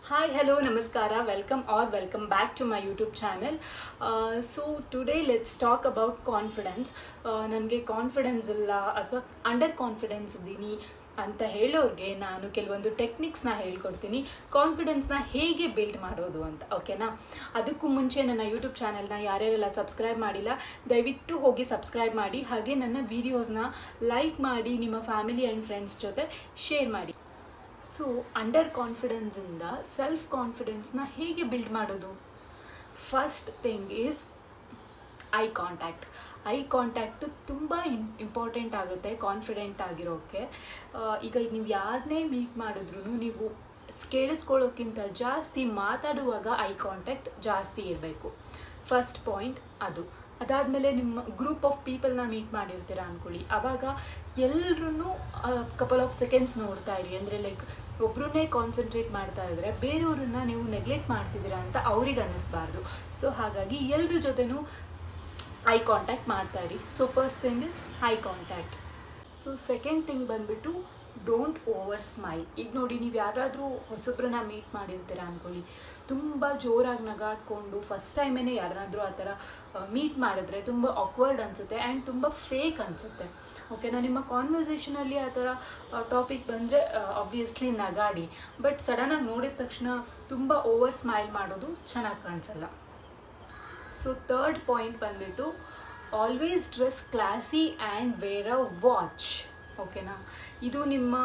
Hi, hello, namaskara, welcome back to my YouTube channel. So today let's talk about confidence. ನನಗೆ confidence ಇಲ್ಲ ಅಥವಾ under confidence ಇದ್ದೀನಿ ಅಂತ ಹೇಳೋರಿಗೆ ನಾನು ಕೆಲವೊಂದು ಟೆಕ್ನಿಕ್ಸ್ನ ಹೇಳ್ಕೊಡ್ತೀನಿ ಕಾನ್ಫಿಡೆನ್ಸ್ನ ಹೇಗೆ ಬಿಲ್ಡ್ ಮಾಡೋದು ಅಂತ. ಓಕೆನಾ? ಅದಕ್ಕೂ ಮುಂಚೆ ನನ್ನ ಯೂಟ್ಯೂಬ್ ಚಾನಲ್ನ ಯಾರ್ಯಾರೆಲ್ಲ ಸಬ್ಸ್ಕ್ರೈಬ್ ಮಾಡಿಲ್ಲ ದಯವಿಟ್ಟು ಹೋಗಿ ಸಬ್ಸ್ಕ್ರೈಬ್ ಮಾಡಿ, ಹಾಗೆ ನನ್ನ ವೀಡಿಯೋಸ್ನ ಲೈಕ್ ಮಾಡಿ, ನಿಮ್ಮ ಫ್ಯಾಮಿಲಿ ಆ್ಯಂಡ್ ಫ್ರೆಂಡ್ಸ್ ಜೊತೆ ಶೇರ್ ಮಾಡಿ. ಸೊ ಅಂಡರ್ ಕಾನ್ಫಿಡೆನ್ಸಿಂದ ಸೆಲ್ಫ್ ಕಾನ್ಫಿಡೆನ್ಸ್ನ ಹೇಗೆ ಬಿಲ್ಡ್ ಮಾಡೋದು? First thing is I contact ತುಂಬ ಇಂಪಾರ್ಟೆಂಟ್ ಆಗುತ್ತೆ ಕಾನ್ಫಿಡೆಂಟ್ ಆಗಿರೋಕ್ಕೆ. ಈಗ ನೀವು ಯಾರನ್ನೇ ಮೀಟ್ ಮಾಡಿದ್ರೂ ನೀವು ಕೇಳಿಸ್ಕೊಳ್ಳೋಕ್ಕಿಂತ ಜಾಸ್ತಿ ಮಾತಾಡುವಾಗ ಐ ಕಾಂಟ್ಯಾಕ್ಟ್ ಜಾಸ್ತಿ ಇರಬೇಕು. ಫಸ್ಟ್ ಪಾಯಿಂಟ್ ಅದು. ಅದಾದಮೇಲೆ ನಿಮ್ಮ ಗ್ರೂಪ್ ಆಫ್ ಪೀಪಲ್ನ ಮೀಟ್ ಮಾಡಿರ್ತೀರ ಅಂದ್ಕೊಳ್ಳಿ, ಆವಾಗ ಎಲ್ಲರೂ ಕಪಲ್ ಆಫ್ ಸೆಕೆಂಡ್ಸ್ ನೋಡ್ತಾ ಇರಿ. ಅಂದರೆ ಲೈಕ್ ಒಬ್ಬರನ್ನೇ ಕಾನ್ಸಂಟ್ರೇಟ್ ಮಾಡ್ತಾ ಇದ್ದರೆ ಬೇರೆಯವ್ರನ್ನ ನೀವು ನೆಗ್ಲೆಕ್ಟ್ ಮಾಡ್ತಿದ್ದೀರಾ ಅಂತ ಅವ್ರಿಗೆ ಅನ್ನಿಸ್ಬಾರ್ದು. ಸೊ ಹಾಗಾಗಿ ಎಲ್ಲರ ಜೊತೆನೂ ಐ ಕಾಂಟ್ಯಾಕ್ಟ್ ಮಾಡ್ತಾ ಇರಿ. So first thing is eye contact. So second thing ಬಂದುಬಿಟ್ಟು ಡೋಂಟ್ ಓವರ್ ಸ್ಮೈಲ್. ಈಗ ನೋಡಿ, ನೀವು ಯಾರಾದರೂ ಹೊಸಬ್ರನ್ನ ಮೀಟ್ ಮಾಡಿರ್ತೀರ ಅಂದ್ಕೊಳ್ಳಿ, ತುಂಬ ಜೋರಾಗಿ ನಗಾಡ್ಕೊಂಡು ಫಸ್ಟ್ ಟೈಮೇನೆ ಯಾರನ್ನಾದರೂ ಆ ಥರ ಮೀಟ್ ಮಾಡಿದ್ರೆ ತುಂಬ ಆಕ್ವರ್ಡ್ ಅನಿಸುತ್ತೆ ಆ್ಯಂಡ್ ತುಂಬ ಫೇಕ್ ಅನಿಸುತ್ತೆ. ಓಕೆನಾ? ನಿಮ್ಮ ಕಾನ್ವರ್ಸೇಷನಲ್ಲಿ ಆ ಥರ ಟಾಪಿಕ್ ಬಂದರೆ ಆಬ್ವಿಯಸ್ಲಿ ನಗಾಡಿ, ಬಟ್ ಸಡನ್ನಾಗಿ ನೋಡಿದ ತಕ್ಷಣ ತುಂಬ ಓವರ್ ಸ್ಮೈಲ್ ಮಾಡೋದು ಚೆನ್ನಾಗಿ ಕಾಣಿಸಲ್ಲ. ಸೊ ಥರ್ಡ್ ಪಾಯಿಂಟ್ ಬಂದುಬಿಟ್ಟು always dress classy and wear a watch. ಓಕೆನಾ? ಇದು ನಿಮ್ಮ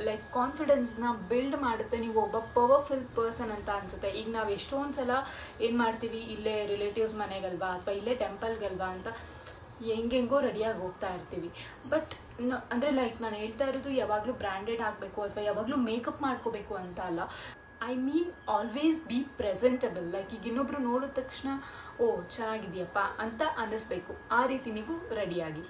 ಲೈಕ್ ಕಾನ್ಫಿಡೆನ್ಸ್ನ ಬಿಲ್ಡ್ ಮಾಡುತ್ತೆ. ನೀವು ಒಬ್ಬ ಪವರ್ಫುಲ್ ಪರ್ಸನ್ ಅಂತ ಅನಿಸುತ್ತೆ. ಈಗ ನಾವು ಎಷ್ಟೊಂದು ಸಲ ಏನು ಮಾಡ್ತೀವಿ, ಇಲ್ಲೇ ರಿಲೇಟಿವ್ಸ್ ಮನೆಗಲ್ವಾ ಅಥವಾ ಇಲ್ಲೇ ಟೆಂಪಲ್ಗಲ್ವಾ ಅಂತ ಹೆಂಗೆಂಗೋ ರೆಡಿಯಾಗಿ ಹೋಗ್ತಾ ಇರ್ತೀವಿ. ಬಟ್ ಅಂದರೆ ಲೈಕ್ ನಾನು ಹೇಳ್ತಾ ಇರೋದು ಯಾವಾಗಲೂ ಬ್ರ್ಯಾಂಡೆಡ್ ಆಗಬೇಕು ಅಥವಾ ಯಾವಾಗಲೂ ಮೇಕಪ್ ಮಾಡ್ಕೋಬೇಕು ಅಂತ ಅಲ್ಲ. I mean always B presentable. Like ಈಗ ಇನ್ನೊಬ್ರು ನೋಡಿದ ತಕ್ಷಣ ಓ ಚೆನ್ನಾಗಿದೆಯಪ್ಪ ಅಂತ ಅನ್ನಿಸ್ಬೇಕು. ಆ ರೀತಿ ನೀವು ರೆಡಿಯಾಗಿ.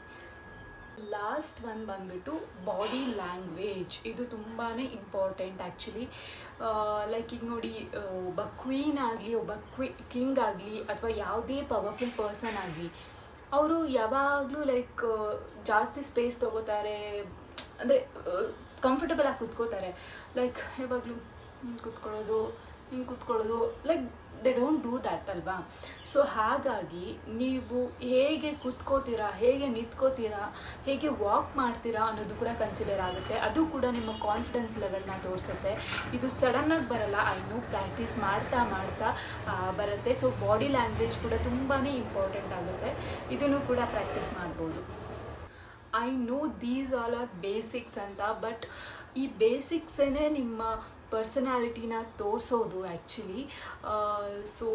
ಲಾಸ್ಟ್ ಒನ್ ಬಂದುಬಿಟ್ಟು ಬಾಡಿ ಲ್ಯಾಂಗ್ವೇಜ್. ಇದು ತುಂಬಾ ಇಂಪಾರ್ಟೆಂಟ್ ಆ್ಯಕ್ಚುಲಿ. ಲೈಕ್ ಈಗ ನೋಡಿ, ಒಬ್ಬ ಕ್ವೀನ್ ಆಗಲಿ, ಒಬ್ಬ ಕಿಂಗ್ ಆಗಲಿ ಅಥವಾ ಯಾವುದೇ ಪವರ್ಫುಲ್ ಪರ್ಸನ್ ಆಗಲಿ, ಅವರು ಯಾವಾಗಲೂ ಲೈಕ್ ಜಾಸ್ತಿ ಸ್ಪೇಸ್ ತೊಗೋತಾರೆ. ಅಂದರೆ ಕಂಫರ್ಟಬಲ್ ಆಗಿ ಕೂತ್ಕೋತಾರೆ. ಲೈಕ್ ಯಾವಾಗಲೂ ಕೂತ್ಕೊಳ್ಳೋದು, ಹಿಂಗೆ ಕೂತ್ಕೊಳ್ಳೋದು, like they don't do that ಅಲ್ವಾ? ಸೊ ಹಾಗಾಗಿ ನೀವು ಹೇಗೆ ಕೂತ್ಕೋತೀರಾ, ಹೇಗೆ ನಿಂತ್ಕೋತೀರಾ, ಹೇಗೆ ವಾಕ್ ಮಾಡ್ತೀರಾ ಅನ್ನೋದು ಕೂಡ ಕನ್ಸಿಡರ್ ಆಗುತ್ತೆ. ಅದು ಕೂಡ ನಿಮ್ಮ ಕಾನ್ಫಿಡೆನ್ಸ್ ಲೆವೆಲ್ನ ತೋರಿಸುತ್ತೆ. ಇದು ಸಡನ್ನಾಗಿ ಬರಲ್ಲ, ಪ್ರಾಕ್ಟೀಸ್ ಮಾಡ್ತಾ ಮಾಡ್ತಾ ಬರುತ್ತೆ. ಸೊ ಬಾಡಿ ಲ್ಯಾಂಗ್ವೇಜ್ ಕೂಡ ತುಂಬಾ ಇಂಪಾರ್ಟೆಂಟ್ ಆಗುತ್ತೆ. ಇದನ್ನು ಕೂಡ ಪ್ರಾಕ್ಟೀಸ್ ಮಾಡ್ಬೋದು. I know these all are basics ಅಂತ, ಬಟ್ ಈ ಬೇಸಿಕ್ಸೇ ನಿಮ್ಮ ಪರ್ಸನಾಲಿಟಿನ ತೋರಿಸೋದು ಆ್ಯಕ್ಚುಲಿ. ಸೊ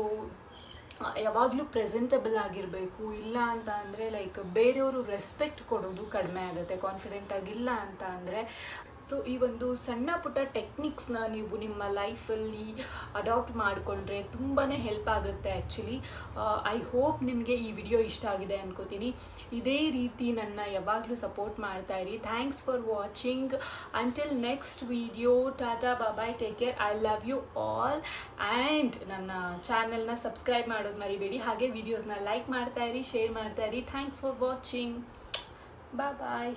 ಯಾವಾಗಲೂ ಪ್ರೆಸೆಂಟಬಲ್ ಆಗಿರಬೇಕು. ಇಲ್ಲ ಅಂತ ಅಂದರೆ ಲೈಕ್ ಬೇರೆಯವರು ರೆಸ್ಪೆಕ್ಟ್ ಕೊಡೋದು ಕಡಿಮೆ ಆಗುತ್ತೆ ಕಾನ್ಫಿಡೆಂಟ್ ಆಗಿಲ್ಲ ಅಂತ ಅಂದರೆ. ಸೊ ಈ ಒಂದು ಸಣ್ಣ ಪುಟ್ಟ ಟೆಕ್ನಿಕ್ಸ್ನ ನೀವು ನಿಮ್ಮ ಲೈಫಲ್ಲಿ ಅಡಾಪ್ಟ್ ಮಾಡಿಕೊಂಡ್ರೆ ತುಂಬಾ ಹೆಲ್ಪ್ ಆಗುತ್ತೆ ಆ್ಯಕ್ಚುಲಿ. ಐ ಹೋಪ್ ನಿಮಗೆ ಈ ವಿಡಿಯೋ ಇಷ್ಟ ಆಗಿದೆ ಅನ್ಕೋತೀನಿ. ಇದೇ ರೀತಿ ನನ್ನ ಯಾವಾಗಲೂ ಸಪೋರ್ಟ್ ಮಾಡ್ತಾ ಇರಿ. Thanks for watching. Until next video, tata, bye, take care, I love you all. And ನನ್ನ ಚಾನಲ್ನ ಸಬ್ಸ್ಕ್ರೈಬ್ ಮಾಡೋದು ಮರಿಬೇಡಿ. ಹಾಗೆ ವಿಡಿಯೋಸ್ನ ಲೈಕ್ ಮಾಡ್ತಾ ಇರಿ, ಶೇರ್ ಮಾಡ್ತಾ ಇರಿ. Thanks for watching. ಬಾಯ್.